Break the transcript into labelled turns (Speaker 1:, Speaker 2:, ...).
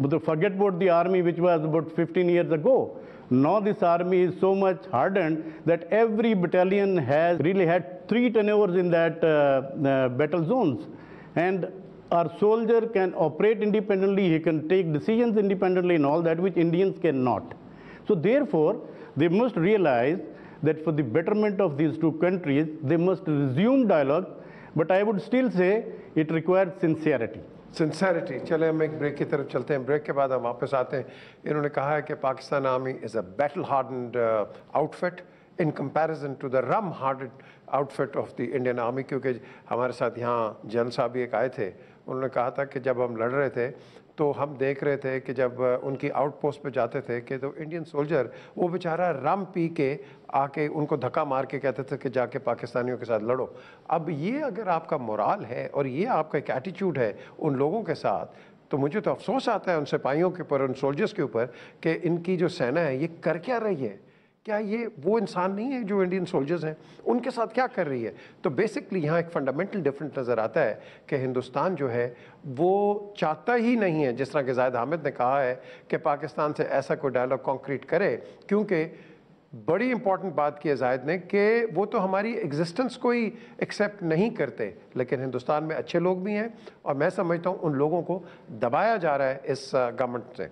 Speaker 1: But forget about the army, which was about 15 years ago. Now this army is so much hardened that every battalion has really had 3 turnovers in that battle zones. And our soldier can operate independently, he can take decisions independently and all that, which Indians cannot. So therefore, they must realize that for the betterment of these two countries, they must resume dialogue, but I would still say it requires sincerity.
Speaker 2: Sincerity. चले हम एक break की तरफ चलते हैं, break के बाद हम वापस आते हैं। इन्होंने कहा है कि Pakistan army is a battle hardened outfit in comparison to the rum hardened outfit of the Indian army, क्योंकि हमारे साथ यहाँ जनरल साहब भी एक आए थे, उन्होंने कहा था कि जब हम लड़ रहे थे तो हम देख रहे थे कि जब उनकी आउटपोस्ट पे जाते थे कि तो इंडियन सोल्जर वो बेचारा रम पी के आके उनको धक्का मार के कहते थे कि जाके पाकिस्तानियों के साथ लड़ो। अब ये अगर आपका मोराल है और ये आपका एक एटीट्यूड है उन लोगों के साथ, तो मुझे तो अफसोस आता है उन सिपाहियों के ऊपर, उन सोल्जर्स के ऊपर कि इनकी जो सेना है ये कर क्या रही है। क्या ये वो इंसान नहीं है जो इंडियन सोल्जर्स हैं, उनके साथ क्या कर रही है। तो बेसिकली यहाँ एक फंडामेंटल डिफरेंस नज़र आता है कि हिंदुस्तान जो है वो चाहता ही नहीं है, जिस तरह के ज़ाहिद हामिद ने कहा है, कि पाकिस्तान से ऐसा कोई डायलॉग कॉन्क्रीट करे, क्योंकि बड़ी इंपॉर्टेंट बात की है ज़ाहिद ने कि वो तो हमारी एग्जिस्टेंस को ही एक्सेप्ट नहीं करते, लेकिन हिंदुस्तान में अच्छे लोग भी हैं और मैं समझता हूँ उन लोगों को दबाया जा रहा है इस गवर्नमेंट से।